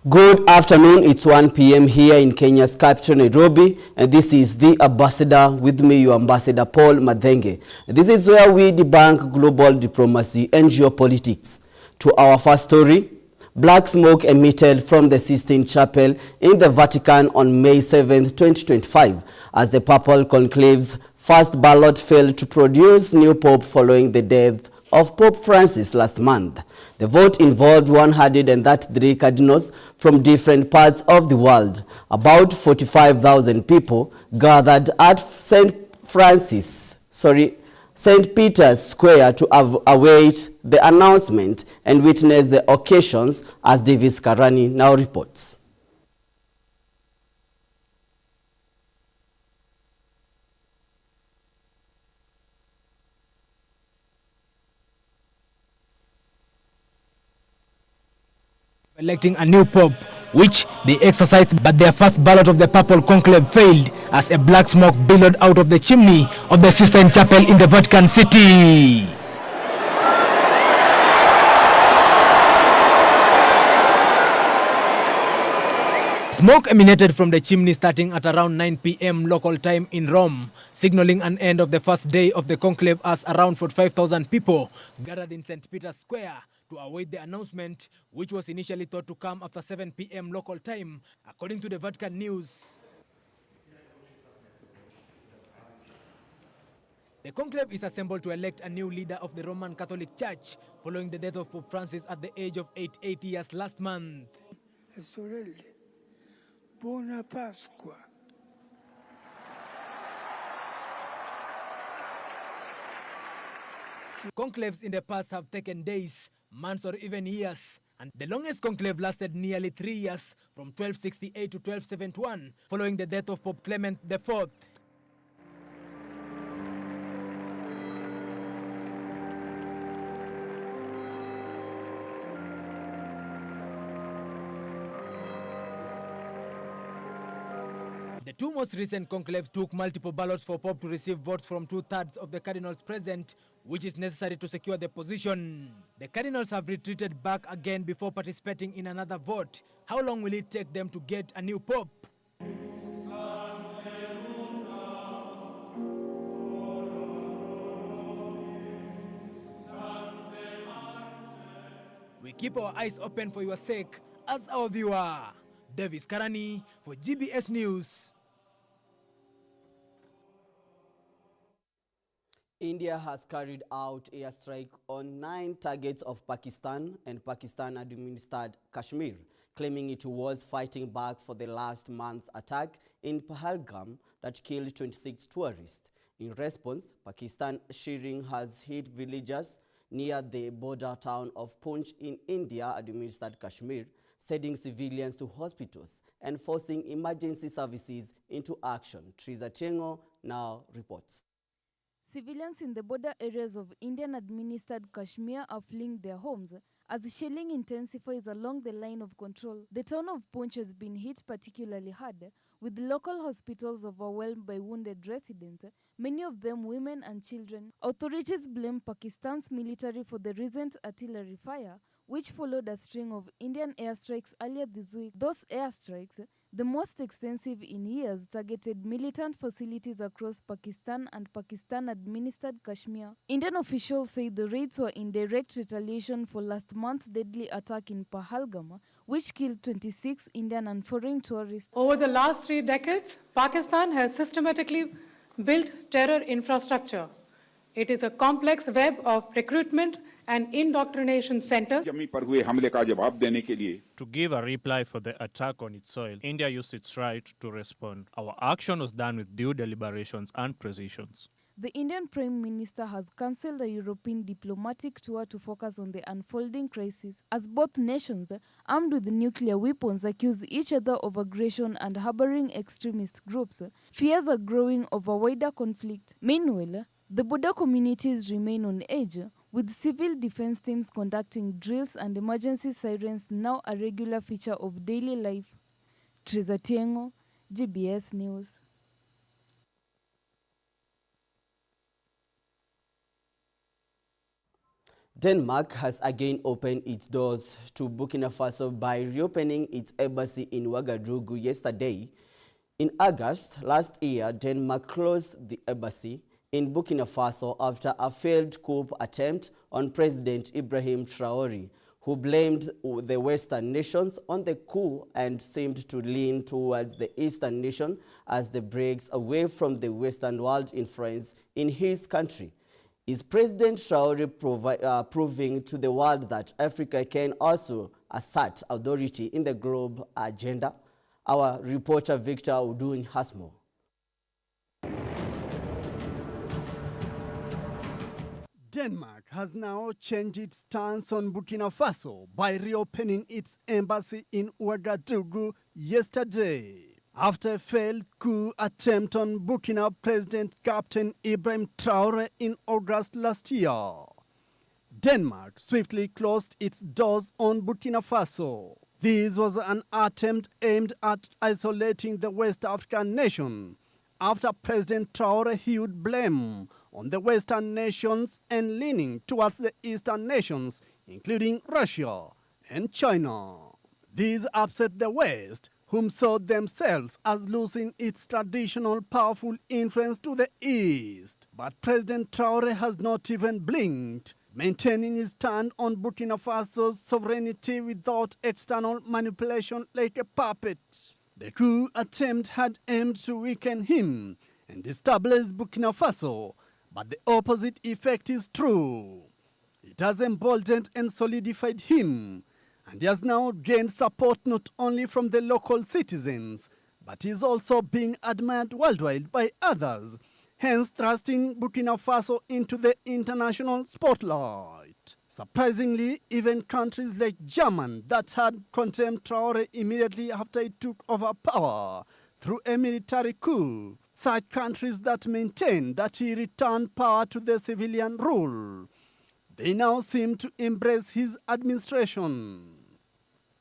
Good afternoon, it's 1 p.m. here in Kenya's capital, Nairobi, and this is The Ambassador. With me, your Ambassador Paul Madenge. This is where we debunk global diplomacy and geopolitics. To our first story, black smoke emitted from the Sistine Chapel in the Vatican on May 7, 2025, as the Papal Conclave's first ballot failed to produce new pope following the death of Pope Francis last month. The vote involved 133 cardinals from different parts of the world. About 45,000 people gathered at St. Peter's Square to await the announcement and witness the occasions, as Davis Karani now reports. Electing a new pope, which they exercised, but their first ballot of the Papal Conclave failed as a black smoke billowed out of the chimney of the Sistine Chapel in the Vatican City. Smoke emanated from the chimney starting at around 9 p.m. local time in Rome, signaling an end of the first day of the conclave, as around 45,000 people gathered in St. Peter's Square to await the announcement, which was initially thought to come after 7 p.m. local time, according to the Vatican News. The conclave is assembled to elect a new leader of the Roman Catholic Church following the death of Pope Francis at the age of 88 years last month. Buona Pasqua. Conclaves in the past have taken days, months, or even years, and the longest conclave lasted nearly 3 years, from 1268 to 1271, following the death of Pope Clement IV. The two most recent conclaves took multiple ballots for Pope to receive votes from 2/3 of the cardinals present, which is necessary to secure the position. The cardinals have retreated back again before participating in another vote. How long will it take them to get a new pope? We keep our eyes open for your sake as our viewer. Davis Karani for GBS News. India has carried out airstrike on 9 targets of Pakistan and Pakistan-administered Kashmir, claiming it was fighting back for the last month's attack in Pahalgam that killed 26 tourists. In response, Pakistan shearing has hit villagers near the border town of Poonch in India-administered Kashmir, sending civilians to hospitals and forcing emergency services into action. Triza Chengo now reports. Civilians in the border areas of Indian-administered Kashmir are fleeing their homes as shelling intensifies along the line of control. The town of Poonch has been hit particularly hard, with local hospitals overwhelmed by wounded residents, many of them women and children. Authorities blame Pakistan's military for the recent artillery fire, which followed a string of Indian airstrikes earlier this week. Those airstrikes, the most extensive in years, targeted militant facilities across Pakistan and Pakistan-administered Kashmir. Indian officials say the raids were in direct retaliation for last month's deadly attack in Pahalgam, which killed 26 Indian and foreign tourists. Over the last 3 decades, Pakistan has systematically built terror infrastructure. It is a complex web of recruitment and indoctrination centers. To give a reply for the attack on its soil, India used its right to respond. Our action was done with due deliberations and precisions. The Indian Prime Minister has cancelled a European diplomatic tour to focus on the unfolding crisis, as both nations, armed with nuclear weapons, accuse each other of aggression and harboring extremist groups. Fears are growing over wider conflict. Meanwhile, the border communities remain on edge, with civil defense teams conducting drills and emergency sirens now a regular feature of daily life. Triza Tiengo, GBS News. Denmark has again opened its doors to Burkina Faso by reopening its embassy in Ouagadougou yesterday. In August last year, Denmark closed the embassy in Burkina Faso after a failed coup attempt on President Ibrahim Traoré, who blamed the Western nations on the coup and seemed to lean towards the Eastern nation as the breaks away from the Western world influence in his country. Is President Traoré proving to the world that Africa can also assert authority in the global agenda? Our reporter Victor Udun has more. Denmark has now changed its stance on Burkina Faso by reopening its embassy in Ouagadougou yesterday. After a failed coup attempt on Burkina President Captain Ibrahim Traoré in August last year, Denmark swiftly closed its doors on Burkina Faso. This was an attempt aimed at isolating the West African nation after President Traoré hewed blame on the Western nations and leaning towards the Eastern nations, including Russia and China. These upset the West, whom saw themselves as losing its traditional powerful influence to the East. But President Traoré has not even blinked, maintaining his stand on Burkina Faso's sovereignty without external manipulation like a puppet. The coup attempt had aimed to weaken him and destabilize Burkina Faso, but the opposite effect is true. It has emboldened and solidified him, and he has now gained support not only from the local citizens, but is also being admired worldwide by others, hence thrusting Burkina Faso into the international spotlight. Surprisingly, even countries like Germany that had condemned Traoré immediately after he took over power through a military coup, such countries that maintain that he returned power to the civilian rule, they now seem to embrace his administration.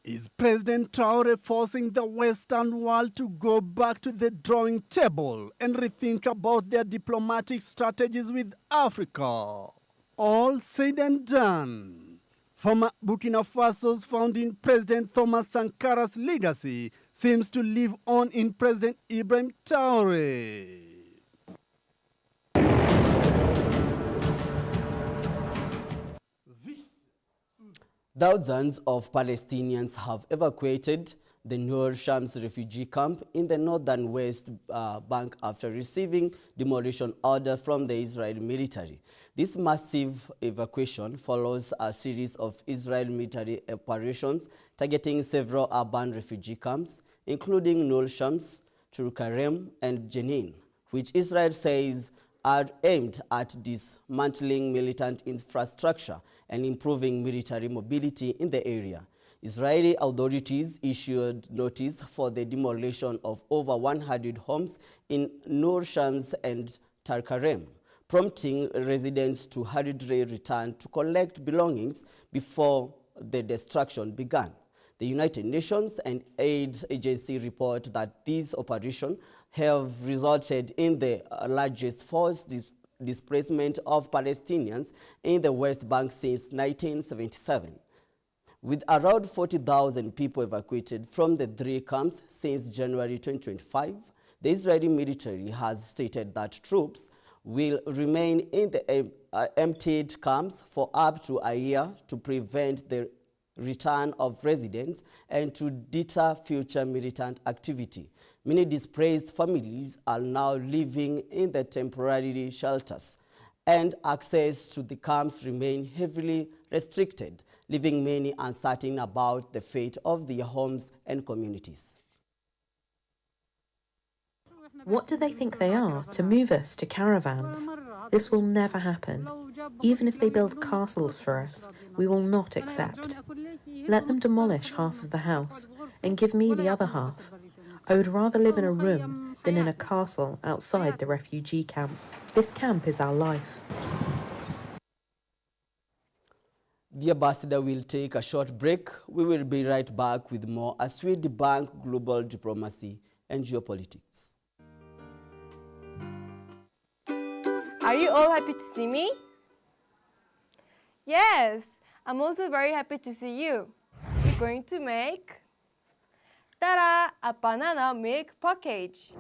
Is President Traoré forcing the Western world to go back to the drawing table and rethink about their diplomatic strategies with Africa? All said and done, former Burkina Faso's founding President Thomas Sankara's legacy seems to live on in President Ibrahim Traoré. Thousands of Palestinians have evacuated the Nur Shams refugee camp in the northern West Bank after receiving demolition order from the Israeli military. This massive evacuation follows a series of Israeli military operations targeting several urban refugee camps, including Nur Shams, Tulkarem, and Jenin, which Israel says are aimed at dismantling militant infrastructure and improving military mobility in the area. Israeli authorities issued notice for the demolition of over 100 homes in Nur Shams and Tulkarem, prompting residents to hurriedly return to collect belongings before the destruction began. The United Nations and aid agency report that these operations have resulted in the largest forced displacement of Palestinians in the West Bank since 1977. With around 40,000 people evacuated from the three camps since January 2025, the Israeli military has stated that troops will remain in the emptied camps for up to a year to prevent the return of residents and to deter future militant activity. Many displaced families are now living in the temporary shelters, and access to the camps remain heavily restricted, leaving many uncertain about the fate of their homes and communities. What do they think they are to move us to caravans? This will never happen. Even if they build castles for us, we will not accept. Let them demolish half of the house and give me the other half. I would rather live in a room than in a castle outside the refugee camp. This camp is our life. The ambassador will take a short break. We will be right back with more as we debunk global diplomacy and geopolitics. Are you all happy to see me? Yes, I'm also very happy to see you. We're going to make, ta-da, a banana milk package.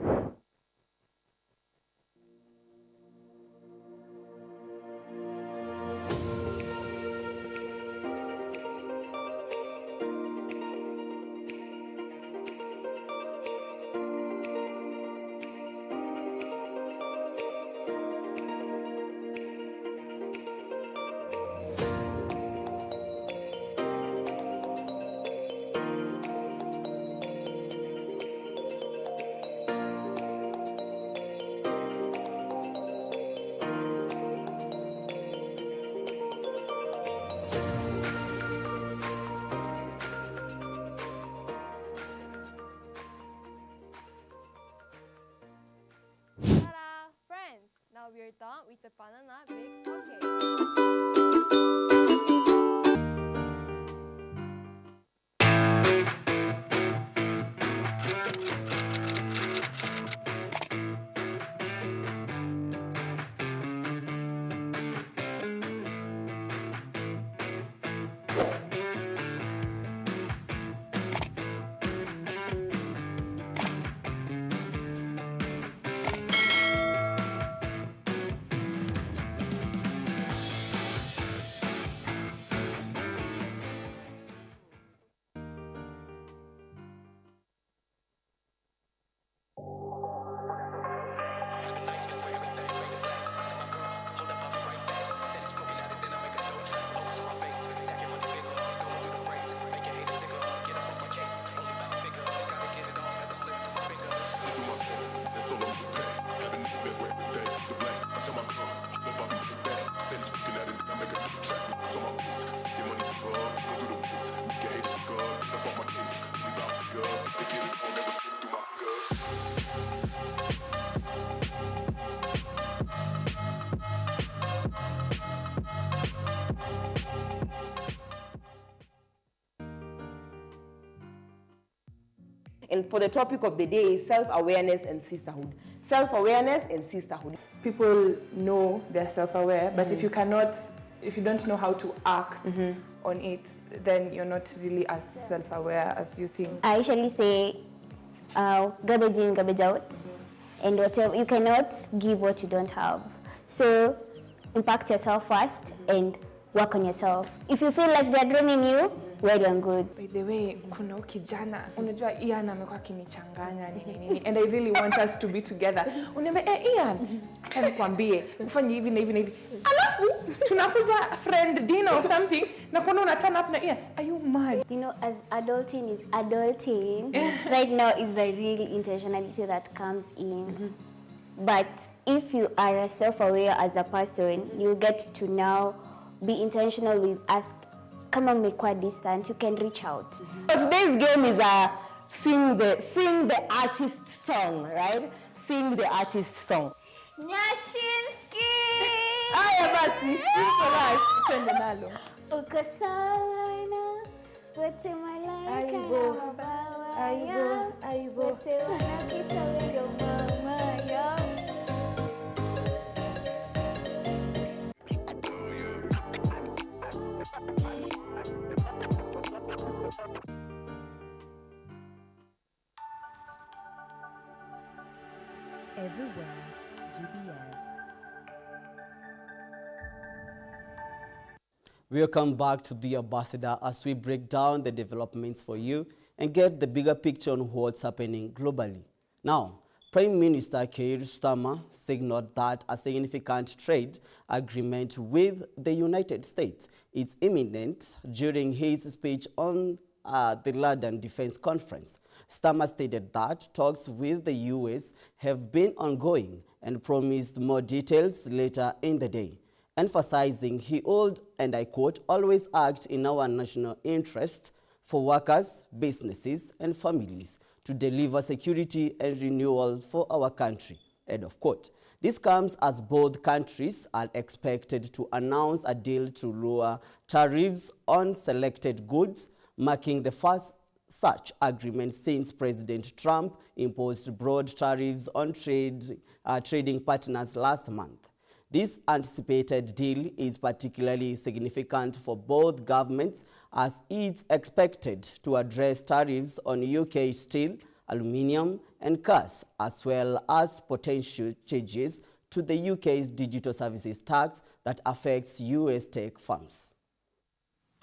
Ta-da! Friends, now we're done with the banana milk package. And for the topic of the day is self-awareness and sisterhood. Self-awareness and sisterhood. People know they're self-aware, but if you don't know how to act on it, then you're not really as self-aware as you think. I usually say garbage in, garbage out, and whatever. You cannot give what you don't have. So impact yourself first and work on yourself. If you feel like they're draining you, well and good. By the way, kuna kijana, unajua Ian amekuwa akinichanganya nini, and I really want us to be together. Unaniambia, Ian, acha nikwambie, ufanye hivi na hivi na hivi. Alafu tunakuja friend dinner or something, na kuna una turn up na Ian, are you mad? You know, as adulting is adulting, right now is the real intentionality that comes in. But if you are self-aware as a person, you get to now be intentional with ask. Kama mmekuwa distant, you can reach out. Today's game is sing the artist song, right? Sing the artist song. Nyashinski! Aya basi, sing for us. Twende nalo. Uko sana, wote malaika Aibo, na mabawa aibo, ya, aibo. wote wanakita wewe mama ya. Everywhere, GBS. Welcome back to The Ambassador as we break down the developments for you and get the bigger picture on what's happening globally. Now, Prime Minister Keir Starmer signaled that a significant trade agreement with the United States is imminent during his speech on the London Defense Conference. Starmer stated that talks with the U.S. have been ongoing and promised more details later in the day, emphasizing he would, and I quote, always act in our national interest for workers, businesses, and families to deliver security and renewal for our country, end of quote. This comes as both countries are expected to announce a deal to lower tariffs on selected goods, marking the first such agreement since President Trump imposed broad tariffs on trading partners last month. This anticipated deal is particularly significant for both governments as it's expected to address tariffs on UK steel, aluminium and cars, as well as potential changes to the UK's digital services tax that affects US tech firms.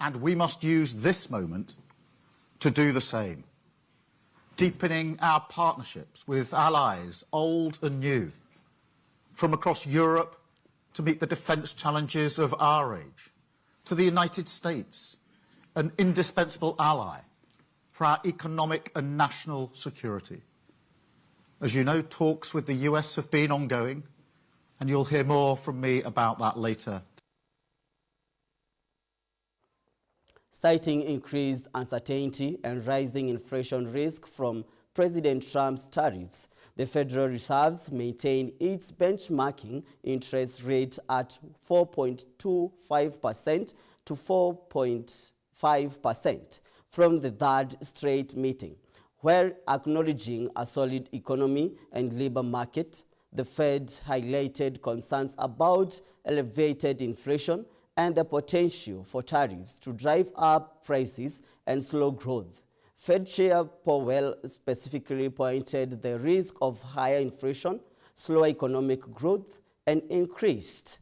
And we must use this moment to do the same, deepening our partnerships with allies, old and new, from across Europe to meet the defence challenges of our age, to the United States, an indispensable ally for our economic and national security. As you know, talks with the US have been ongoing, and you'll hear more from me about that later. Citing increased uncertainty and rising inflation risk from President Trump's tariffs, the Federal Reserve maintained its benchmarking interest rate at 4.25% to 4.5% from the third straight meeting, where acknowledging a solid economy and labor market, the Fed highlighted concerns about elevated inflation and the potential for tariffs to drive up prices and slow growth. Fed Chair Powell specifically pointed the risk of higher inflation, slower economic growth, and increased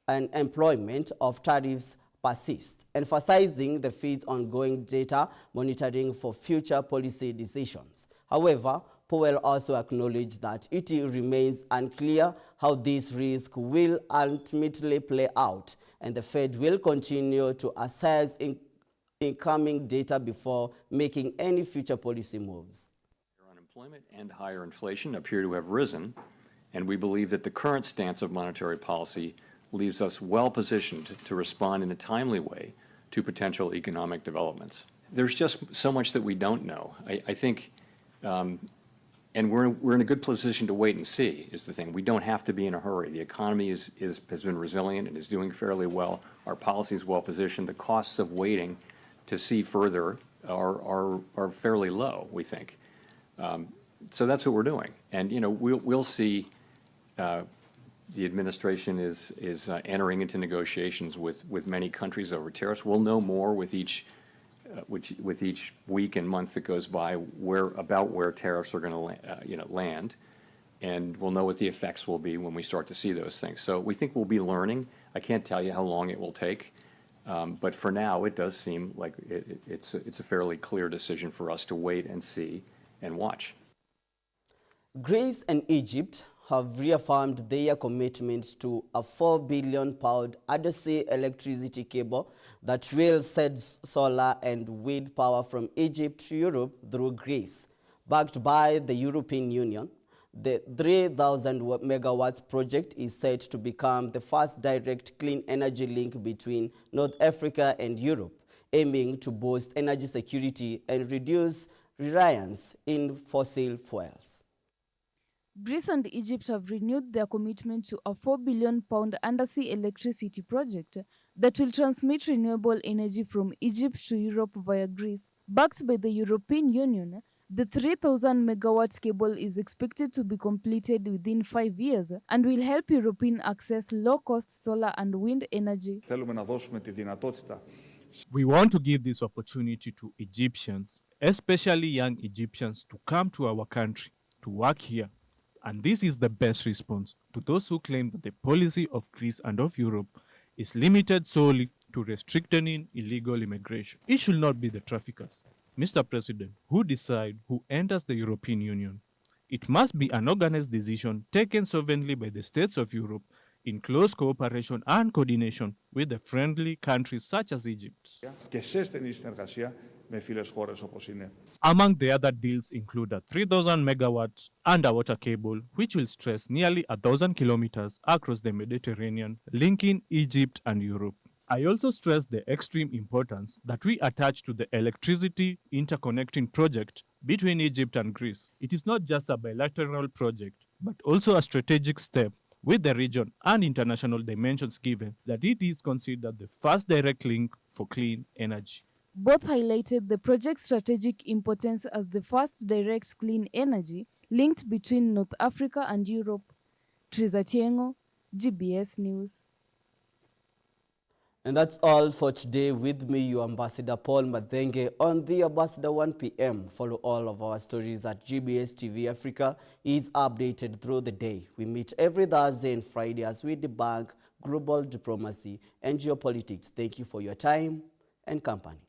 unemployment of tariffs persist, emphasizing the Fed's ongoing data monitoring for future policy decisions. However, Powell also acknowledged that it remains unclear how this risk will ultimately play out, and the Fed will continue to assess incoming data before making any future policy moves. Unemployment and higher inflation appear to have risen, and we believe that the current stance of monetary policy leaves us well positioned to respond in a timely way to potential economic developments. There's just so much that we don't know. I think, and we're in a good position to wait and see is the thing. We don't have to be in a hurry. The economy has been resilient and is doing fairly well. Our policy is well positioned. The costs of waiting to see further are fairly low, we think. So that's what we're doing. And, you know, we'll see the administration is entering into negotiations with many countries over tariffs. We'll know more with each week and month that goes by about where tariffs are going to land, and we'll know what the effects will be when we start to see those things. So we think we'll be learning. I can't tell you how long it will take, but for now it does seem like it's a fairly clear decision for us to wait and see and watch. Greece and Egypt have reaffirmed their commitment to a £4 billion undersea electricity cable that will send solar and wind power from Egypt to Europe through Greece. Backed by the European Union, the 3,000 megawatts project is set to become the first direct clean energy link between North Africa and Europe, aiming to boost energy security and reduce reliance in fossil fuels. Greece and Egypt have renewed their commitment to a £4 billion undersea electricity project that will transmit renewable energy from Egypt to Europe via Greece. Backed by the European Union, the 3,000 megawatt cable is expected to be completed within 5 years and will help Europeans access low-cost solar and wind energy. We want to give this opportunity to Egyptians, especially young Egyptians, to come to our country, to work here. And this is the best response to those who claim that the policy of Greece and of Europe is limited solely to restricting illegal immigration. It should not be the traffickers, Mr. President, who decide who enters the European Union. It must be an organized decision taken sovereignly by the states of Europe in close cooperation and coordination with the friendly countries such as Egypt. Among the other deals include a 3,000 megawatts underwater cable, which will stretch nearly 1,000 kilometers across the Mediterranean, linking Egypt and Europe. I also stress the extreme importance that we attach to the electricity interconnecting project between Egypt and Greece. It is not just a bilateral project, but also a strategic step with the region and international dimensions, given that it is considered the first direct link for clean energy. Both highlighted the project's strategic importance as the first direct clean energy linked between North Africa and Europe. Teresa Tiengo, GBS News. And that's all for today. With me, your Ambassador Paul Madenge on the Ambassador 1 p.m. Follow all of our stories at GBS TV Africa. Is updated through the day. We meet every Thursday and Friday as we debunk global diplomacy and geopolitics. Thank you for your time and company.